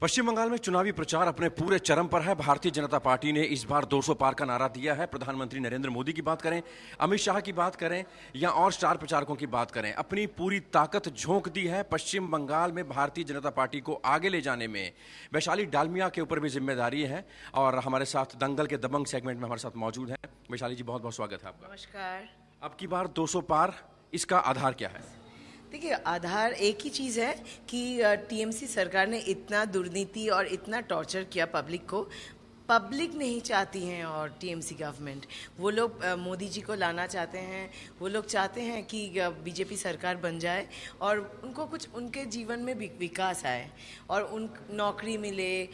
पश्चिम बंगाल में चुनावी प्रचार अपने पूरे चरम पर है। भारतीय जनता पार्टी ने इस बार 200 पार का नारा दिया है। प्रधानमंत्री नरेंद्र मोदी की बात करें, अमित शाह की बात करें या और स्टार प्रचारकों की बात करें, अपनी पूरी ताकत झोंक दी है पश्चिम बंगाल में भारतीय जनता पार्टी को आगे ले जाने में। वैशाली डालमिया के ऊपर भी जिम्मेदारी है और हमारे साथ दंगल के दबंग सेगमेंट में हमारे साथ मौजूद हैं। वैशाली जी, बहुत बहुत स्वागत है आपका। नमस्कार। अब की बार 200 पार, इसका आधार क्या है? देखिए, आधार एक ही चीज़ है कि टीएमसी सरकार ने इतना दुर्नीति और इतना टॉर्चर किया पब्लिक को। पब्लिक नहीं चाहती हैं और टीएमसी गवर्नमेंट, वो लोग मोदी जी को लाना चाहते हैं। वो लोग चाहते हैं कि बीजेपी सरकार बन जाए और उनको कुछ उनके जीवन में विकास आए और उन नौकरी मिले,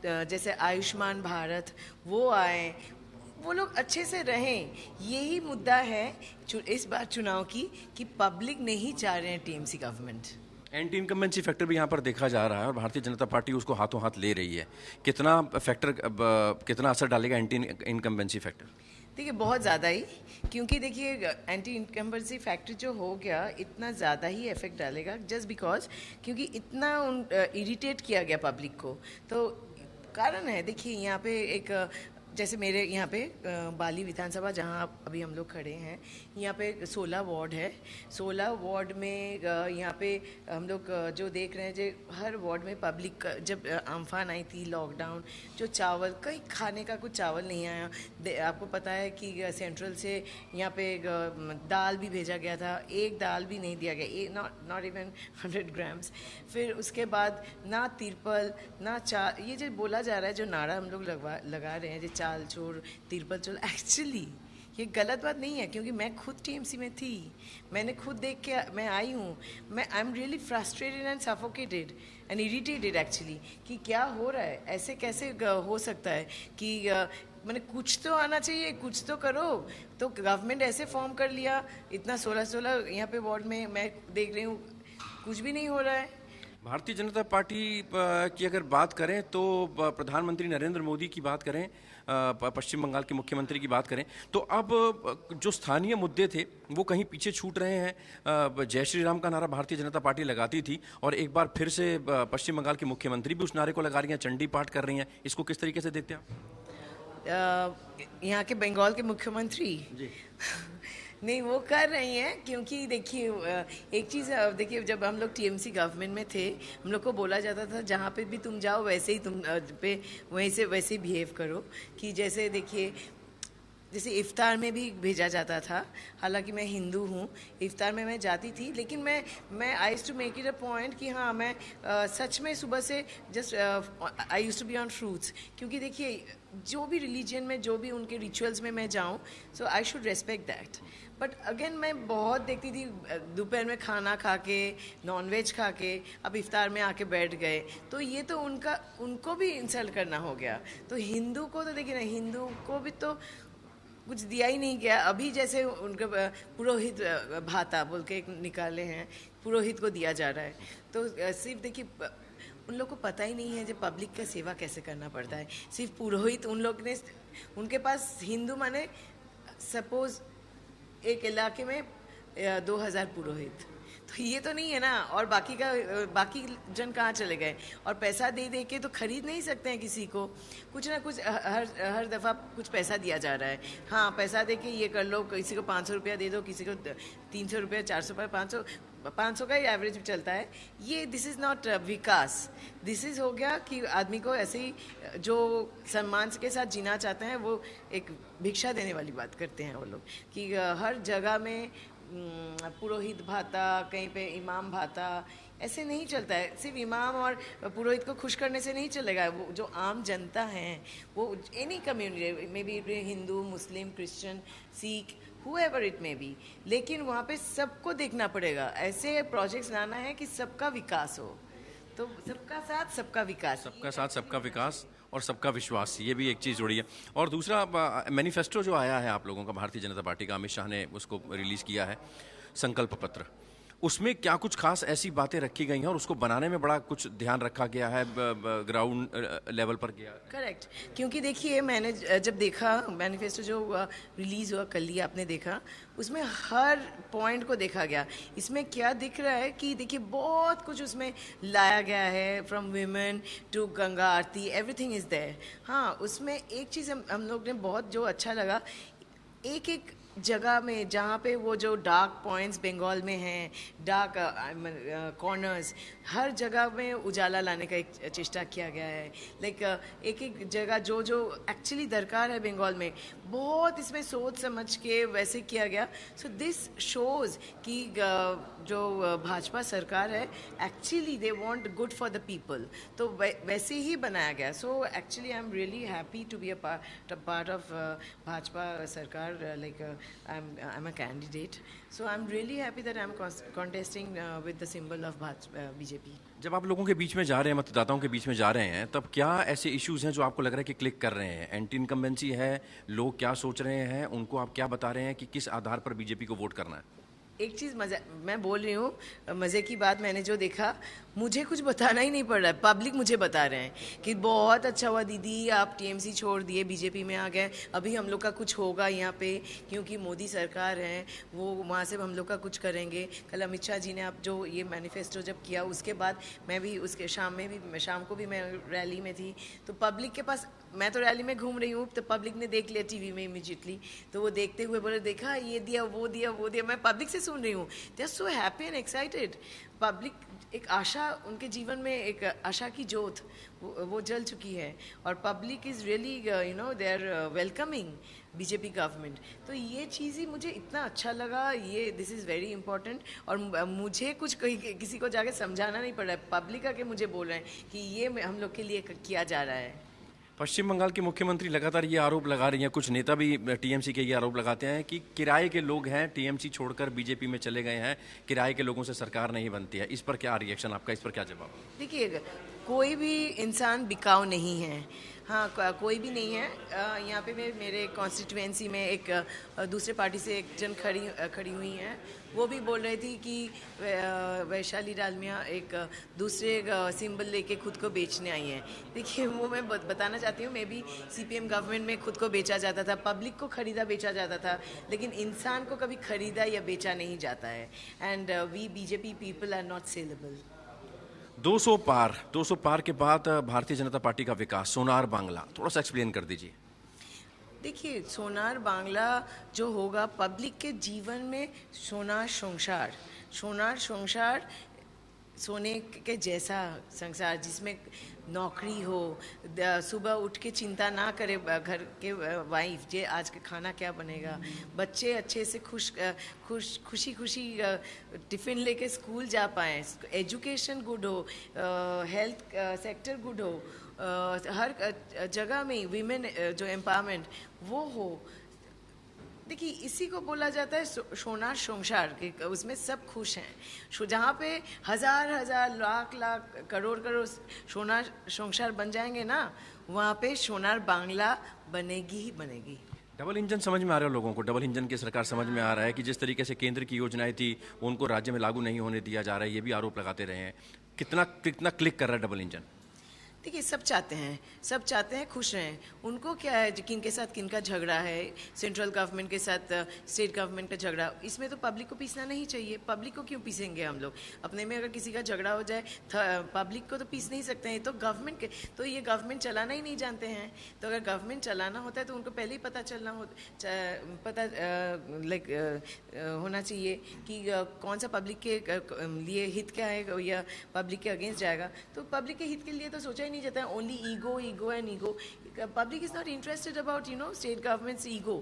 जैसे आयुष्मान भारत वो आए, वो लोग अच्छे से रहें। यही मुद्दा है इस बार चुनाव की कि पब्लिक नहीं चाह रहे हैं TMC government. Anti incumbency factor भी यहाँ पर देखा जा रहा है और भारतीय जनता पार्टी उसको हाथों हाथ ले रही है। कितना फैक्टर, कितना असर डालेगा एंटी इनकम्बेंसी फैक्टर? देखिए, बहुत ज़्यादा ही, क्योंकि देखिए एंटी इनकम्बेंसी फैक्टर जो हो गया इतना ज़्यादा ही इफेक्ट डालेगा, जस्ट बिकॉज क्योंकि इतना इरिटेट किया गया पब्लिक को। तो कारण है, देखिए यहाँ पे एक जैसे मेरे यहाँ पे बाली विधानसभा जहाँ अभी हम लोग खड़े हैं, यहाँ पे 16 वार्ड है। 16 वार्ड में यहाँ पे हम लोग जो देख रहे हैं, जो हर वार्ड में पब्लिक जब अम्फान आई थी, लॉकडाउन, जो चावल, कहीं खाने का कुछ चावल नहीं आया। आपको पता है कि सेंट्रल से यहाँ पे दाल भी भेजा गया था, एक दाल भी नहीं दिया गया, नॉट इवन 100 ग्राम्स। फिर उसके बाद ना तिरपल ना ये जो बोला जा रहा है, जो नारा हम लोग लगा रहे हैं, जो चाल चोर तिरपल चोर, एक्चुअली ये गलत बात नहीं है, क्योंकि मैं खुद टीएमसी में थी, मैंने खुद देख के मैं आई हूँ। मैं आई am really frustrated and suffocated and irritated actually कि क्या हो रहा है, ऐसे कैसे हो सकता है कि मैंने कुछ तो आना चाहिए, कुछ तो करो। तो गवर्नमेंट ऐसे फॉर्म कर लिया, इतना 16 यहाँ पे वार्ड में मैं देख रही हूँ, कुछ भी नहीं हो रहा है। भारतीय जनता पार्टी की अगर बात करें तो प्रधानमंत्री नरेंद्र मोदी की बात करें, पश्चिम बंगाल के मुख्यमंत्री की बात करें, तो अब जो स्थानीय मुद्दे थे वो कहीं पीछे छूट रहे हैं। जय श्री राम का नारा भारतीय जनता पार्टी लगाती थी और एक बार फिर से पश्चिम बंगाल की मुख्यमंत्री भी उस नारे को लगा रही हैं, चंडी पाठ कर रही हैं। इसको किस तरीके से देखते हैं आप? यहाँ के बंगाल के मुख्यमंत्री जी नहीं, वो कर रही हैं, क्योंकि देखिए एक चीज़ देखिए, जब हम लोग टीएमसी गवर्नमेंट में थे, हम लोग को बोला जाता था जहाँ पे भी तुम जाओ वैसे ही तुम पे वैसे ही बिहेव करो। कि जैसे देखिए, जैसे इफ्तार में भी भेजा जाता था, हालांकि मैं हिंदू हूँ, इफ्तार में मैं जाती थी, लेकिन मैं I used to make it a point कि हाँ, मैं सच में सुबह से just I used to be on fruits, क्योंकि देखिए जो भी रिलीजन में, जो भी उनके रिचुअल्स में मैं जाऊँ, so I should respect that. But again मैं बहुत देखती थी दोपहर में खाना खा के, नॉनवेज खा के, अब इफ्तार में आके बैठ गए, तो ये तो उनको भी इंसल्ट करना हो गया। तो हिंदू को तो देखिए ना, हिंदू को भी तो कुछ दिया ही नहीं गया। अभी जैसे उनके पुरोहित भाता बोल के एक निकाले हैं, पुरोहित को दिया जा रहा है। तो सिर्फ देखिए, उन लोग को पता ही नहीं है जो पब्लिक का सेवा कैसे करना पड़ता है। सिर्फ पुरोहित उन लोग ने, उनके पास हिंदू माने सपोज एक इलाके में 2000 पुरोहित, तो ये तो नहीं है ना। और बाकी जन कहाँ चले गए? और पैसा दे दे के तो खरीद नहीं सकते हैं किसी को। कुछ ना कुछ हर दफ़ा कुछ पैसा दिया जा रहा है। हाँ, पैसा दे के ये कर लो, किसी को 500 रुपया दे दो, किसी को 300 रुपया, 400 रुपया, 500 का ही एवरेज चलता है। ये this is not Vikas. This is हो गया कि आदमी को ऐसे ही जो सम्मान के साथ जीना चाहते हैं, वो एक भिक्षा देने वाली बात करते हैं वो लोग, कि हर जगह में पुरोहित भाता, कहीं पे इमाम भाता, ऐसे नहीं चलता है। सिर्फ इमाम और पुरोहित को खुश करने से नहीं चलेगा। वो जो आम जनता है, वो एनी कम्युनिटी में भी, Hindu, Muslim, Christian, Sikh, whoever it may be, लेकिन वहाँ पे सबको देखना पड़ेगा। ऐसे प्रोजेक्ट्स लाना है कि सबका विकास हो। तो सबका साथ सबका विकास, सबका साथ सबका विकास और सबका विश्वास, ये भी एक चीज़ जुड़ी है। और दूसरा, मैनिफेस्टो जो आया है आप लोगों का, भारतीय जनता पार्टी का, अमित शाह ने उसको रिलीज़ किया है, संकल्प पत्र, उसमें क्या कुछ खास ऐसी बातें रखी गई हैं और उसको बनाने में बड़ा कुछ ध्यान रखा गया है, ग्राउंड लेवल पर गया? करेक्ट, क्योंकि देखिए मैंने जब देखा मैनिफेस्टो जो रिलीज़ हुआ कल ही आपने देखा, उसमें हर पॉइंट को देखा गया। इसमें क्या दिख रहा है कि देखिए बहुत कुछ उसमें लाया गया है, from women to Ganga Aarti, everything is there. हाँ, उसमें एक चीज़ हम लोग ने बहुत जो अच्छा लगा, एक एक जगह में जहाँ पे वो जो डार्क पॉइंट्स बंगाल में हैं, डार्क कॉर्नर्स, हर जगह में उजाला लाने का एक चेष्टा किया गया है। लाइक एक एक जगह जो जो एक्चुअली दरकार है बंगाल में, बहुत इसमें सोच समझ के वैसे किया गया। सो दिस शोज़ कि जो भाजपा सरकार है, actually they want good for the people, तो वैसे ही बनाया गया। So actually I am really happy to be a part of Bhajpa सरकार. Like I'm a candidate, so I'm really happy that I'm contesting with the symbol of BJP. जब आप लोगों के बीच में जा रहे हैं, मतदाताओं के बीच में जा रहे हैं, तब क्या ऐसे इश्यूज हैं जो आपको लग रहा है कि क्लिक कर रहे हैं? एंटी इनकम्बेंसी है, लोग क्या सोच रहे हैं, उनको आप क्या बता रहे हैं कि किस आधार पर बीजेपी को वोट करना है? एक चीज़ मैं बोल रही हूँ, मज़े की बात, मैंने जो देखा, मुझे कुछ बताना ही नहीं पड़ रहा है, पब्लिक मुझे बता रहे हैं कि बहुत अच्छा हुआ दीदी, आप टीएमसी छोड़ दिए, बीजेपी में आ गए, अभी हम लोग का कुछ होगा यहाँ पे, क्योंकि मोदी सरकार है, वो वहाँ से हम लोग का कुछ करेंगे। कल अमित शाह जी ने आप जो ये मैनिफेस्टो जब किया, उसके बाद मैं भी उसके शाम को भी मैं रैली में थी, तो पब्लिक के पास, मैं तो रैली में घूम रही हूँ, तो पब्लिक ने देख लिया टीवी में इमीजिएटली, तो वो देखते हुए बोले, देखा ये दिया वो दिया वो दिया। मैं पब्लिक से सुन रही हूँ, they are so happy and excited. Public, एक आशा, उनके जीवन में एक आशा की जोत वो जल चुकी है, और public is really they are welcoming BJP government. तो ये चीज़ ही मुझे इतना अच्छा लगा, ये दिस इज़ वेरी इंपॉर्टेंट। और मुझे कुछ किसी को जाके समझाना नहीं पड़ रहा है, पब्लिक आके मुझे बोल रहे हैं कि ये हम लोग के लिए किया जा रहा है। पश्चिम बंगाल की मुख्यमंत्री लगातार ये आरोप लगा रही हैं, कुछ नेता भी टीएमसी के ये आरोप लगाते हैं कि किराए के लोग हैं, टीएमसी छोड़कर बीजेपी में चले गए हैं, किराए के लोगों से सरकार नहीं बनती है। इस पर क्या रिएक्शन आपका, इस पर क्या जवाब? देखिए, कोई भी इंसान बिकाऊ नहीं है। हाँ, कोई भी नहीं है। यहाँ पे मेरे कॉन्स्टिट्यूएंसी में एक दूसरे पार्टी से एक जन खड़ी हुई हैं, वो भी बोल रही थी कि वैशाली डालमिया एक दूसरे सिंबल लेके खुद को बेचने आई हैं। देखिए, वो मैं बताना चाहती हूँ, मैं भी सीपीएम गवर्नमेंट में खुद को बेचा जाता था, पब्लिक को खरीदा बेचा जाता था, लेकिन इंसान को कभी खरीदा या बेचा नहीं जाता है। And we BJP people are not sellable. 200 पार के बाद भारतीय जनता पार्टी का विकास, सोनार बांग्ला, थोड़ा सा एक्सप्लेन कर दीजिए। देखिए, सोनार बांग्ला जो होगा, पब्लिक के जीवन में सोनार संसार, सोने के जैसा संसार, जिसमें नौकरी हो, सुबह उठ के चिंता ना करे घर के वाइफ जे आज के खाना क्या बनेगा, बच्चे अच्छे से खुशी टिफ़िन लेके स्कूल जा पाएँ, एजुकेशन गुड हो, हेल्थ सेक्टर गुड हो, हर जगह में वीमेन जो एम्पावरमेंट वो हो। देखिए, इसी को बोला जाता है सोनार संसार, उसमें सब खुश हैं। जहाँ पे हजार लाख करोड़ सोनार संसार बन जाएंगे ना, वहाँ पे सोनार बांग्ला बनेगी ही बनेगी। डबल इंजन समझ में आ रहा है लोगों को, डबल इंजन की सरकार समझ में आ रहा है कि जिस तरीके से केंद्र की योजनाएं थी उनको राज्य में लागू नहीं होने दिया जा रहा है, ये भी आरोप लगाते रहे हैं। कितना क्लिक कर रहा है डबल इंजन? देखिए, सब चाहते हैं खुश रहें। उनको क्या है, किनके साथ किनका झगड़ा है, सेंट्रल गवर्नमेंट के साथ स्टेट गवर्नमेंट का झगड़ा, इसमें तो पब्लिक को पीसना नहीं चाहिए। पब्लिक को क्यों पीसेंगे हम लोग? अपने में अगर किसी का झगड़ा हो जाए, पब्लिक को तो पीस नहीं सकते हैं। तो गवर्नमेंट के, तो ये गवर्नमेंट चलाना ही नहीं जानते हैं। तो अगर गवर्नमेंट चलाना होता है तो उनको पहले ही पता होना चाहिए कि कौन सा पब्लिक के लिए हित क्या है या पब्लिक के अगेंस्ट जाएगा। तो पब्लिक के हित के लिए तो सोचा नहीं जाता है, only ego and ego. Public is not interested about state government's ego.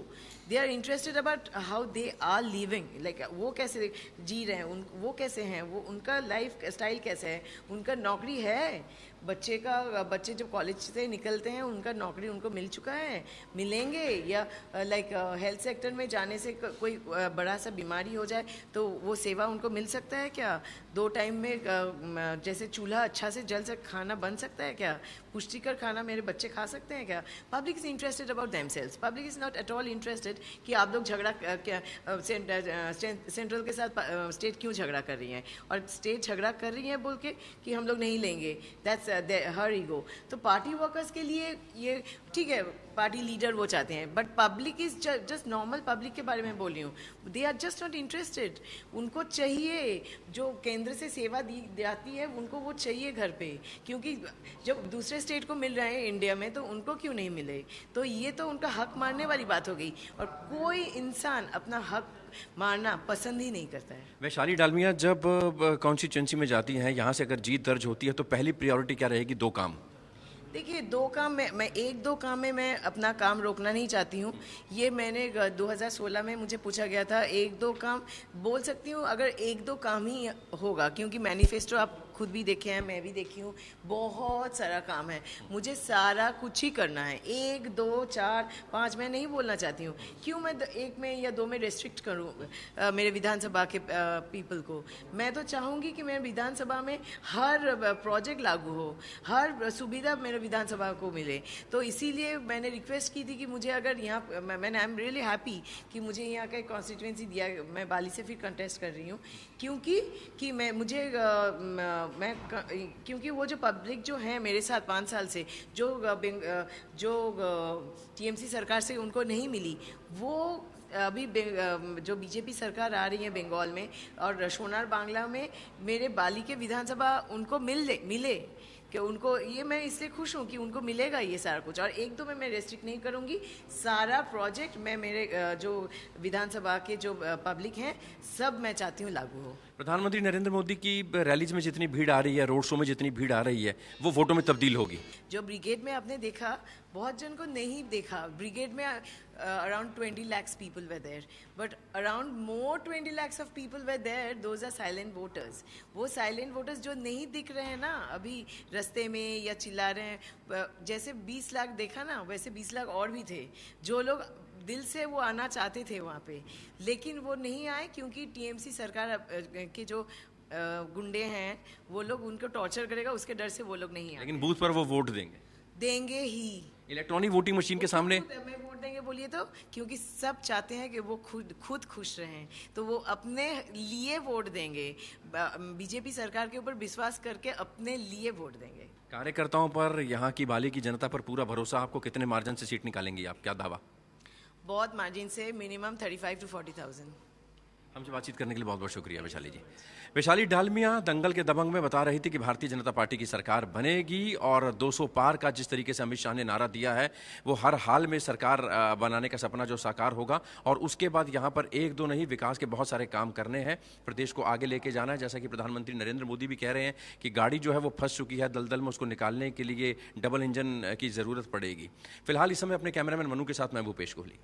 They are interested about how they are living, like वो कैसे जी रहे हैं, वो कैसे हैं, वो उनका लाइफ स्टाइल कैसे है, उनका नौकरी है, बच्चे जब कॉलेज से निकलते हैं उनका नौकरी उनको मिल चुका है, मिलेंगे, या लाइक हेल्थ सेक्टर में जाने से कोई बड़ा सा बीमारी हो जाए तो वो सेवा उनको मिल सकता है क्या? 2 टाइम में जैसे चूल्हा अच्छा से जल से खाना बन सकता है क्या? पुष्टिकर खाना मेरे बच्चे खा सकते हैं क्या? Public is interested about themselves, public is not at all interested कि आप लोग झगड़ा क्या सेंट्रल के साथ स्टेट क्यों झगड़ा कर रही है, और स्टेट झगड़ा कर रही है बोल के कि हम लोग नहीं लेंगे, दैट्स हर ईगो। तो पार्टी वर्कर्स के लिए ये ठीक है, पार्टी लीडर वो चाहते हैं, but public is just normal public के बारे में बोल रही हूँ, they are just not interested. उनको चाहिए जो केंद्र से सेवा दी जाती है उनको वो चाहिए घर पे, क्योंकि जब दूसरे स्टेट को मिल रहे हैं इंडिया में तो उनको क्यों नहीं मिले? तो ये तो उनका हक मारने वाली बात हो गई, और कोई इंसान अपना हक मारना पसंद ही नहीं करता है। वैशाली डालमिया जब कॉन्स्टिट्यूंसी में जाती हैं, यहाँ से अगर जीत दर्ज होती है तो पहली प्रायोरिटी क्या रहेगी? 2 काम। देखिए, 2 काम में मैं 1-2 काम में मैं अपना काम रोकना नहीं चाहती हूँ। ये मैंने 2016 में मुझे पूछा गया था, 1-2 काम बोल सकती हूँ अगर 1-2 काम ही होगा, क्योंकि मैनिफेस्टो आप खुद भी देखे हैं, मैं भी देखी हूँ, बहुत सारा काम है, मुझे सारा कुछ ही करना है। 1, 2, 4, 5 मैं नहीं बोलना चाहती हूँ। क्यों मैं 1 में या 2 में रेस्ट्रिक्ट करूँ मेरे विधानसभा के पीपल को? मैं तो चाहूँगी कि मेरे विधानसभा में हर प्रोजेक्ट लागू हो, हर सुविधा मेरे विधानसभा को मिले। तो इसीलिए मैंने रिक्वेस्ट की थी कि मुझे अगर यहाँ मैंने आई एम रियली हैप्पी कि मुझे यहाँ का कॉन्स्टिट्यूंसी दिया, मैं बाली से फिर कंटेस्ट कर रही हूँ, क्योंकि क्योंकि वो जो पब्लिक जो है मेरे साथ 5 साल से जो टीएमसी सरकार से उनको नहीं मिली, वो अभी जो बीजेपी सरकार आ रही है बंगाल में और सोनार बांग्ला में मेरे बाली के विधानसभा उनको मिले कि उनको, ये मैं इसलिए खुश हूँ कि उनको मिलेगा ये सारा कुछ। और 1-2 में मैं रेस्ट्रिक्ट नहीं करूँगी, सारा प्रोजेक्ट मैं मेरे जो विधानसभा के जो पब्लिक हैं सब मैं चाहती हूँ लागू हो। प्रधानमंत्री नरेंद्र मोदी की रैलीज में जितनी भीड़ आ रही है, रोड शो में जितनी भीड़ आ रही है, वो वोटों में तब्दील होगी। जो ब्रिगेड में आपने देखा, बहुत जन को नहीं देखा, ब्रिगेड में around 20 lakhs people were there, but around more 20 lakhs of people were there, those are silent voters। वो silent voters जो नहीं दिख रहे हैं ना अभी रास्ते में या चिल्ला रहे हैं, जैसे 20 लाख देखा ना, वैसे 20 लाख और भी थे जो लोग दिल से वो आना चाहते थे वहाँ पे, लेकिन वो नहीं आए क्योंकि टीएमसी सरकार के जो गुंडे हैं वो लोग उनको टॉर्चर करेगा, उसके डर से वो लोग नहीं आए। लेकिन बूथ पर वो वोट देंगे ही, इलेक्ट्रॉनिक वोटिंग मशीन के सामने मैं वोट देंगे बोलिए तो, क्योंकि सब चाहते हैं कि वो खुद खुश रहें, तो वो अपने लिए वोट देंगे, बीजेपी सरकार के ऊपर विश्वास करके अपने लिए वोट देंगे। कार्यकर्ताओं पर, यहाँ की बाली की जनता पर पूरा भरोसा। आपको कितने मार्जिन से सीट निकालेंगी आप, क्या दावा? बहुत मार्जिन से, मिनिमम 35 to 40,000। हमसे बातचीत करने के लिए बहुत बहुत शुक्रिया वैशाली जी। वैशाली डालमिया दंगल के दबंग में बता रही थी कि भारतीय जनता पार्टी की सरकार बनेगी, और 200 पार का जिस तरीके से अमित शाह ने नारा दिया है वो हर हाल में सरकार बनाने का सपना जो साकार होगा, और उसके बाद यहाँ पर 1-2 नहीं, विकास के बहुत सारे काम करने हैं, प्रदेश को आगे लेके जाना है। जैसा कि प्रधानमंत्री नरेंद्र मोदी भी कह रहे हैं कि गाड़ी जो है वो फंस चुकी है दलदल में, उसको निकालने के लिए डबल इंजन की ज़रूरत पड़ेगी। फिलहाल इस समय अपने कैमरामैन मनु के साथ मैं भूपेश कोहली।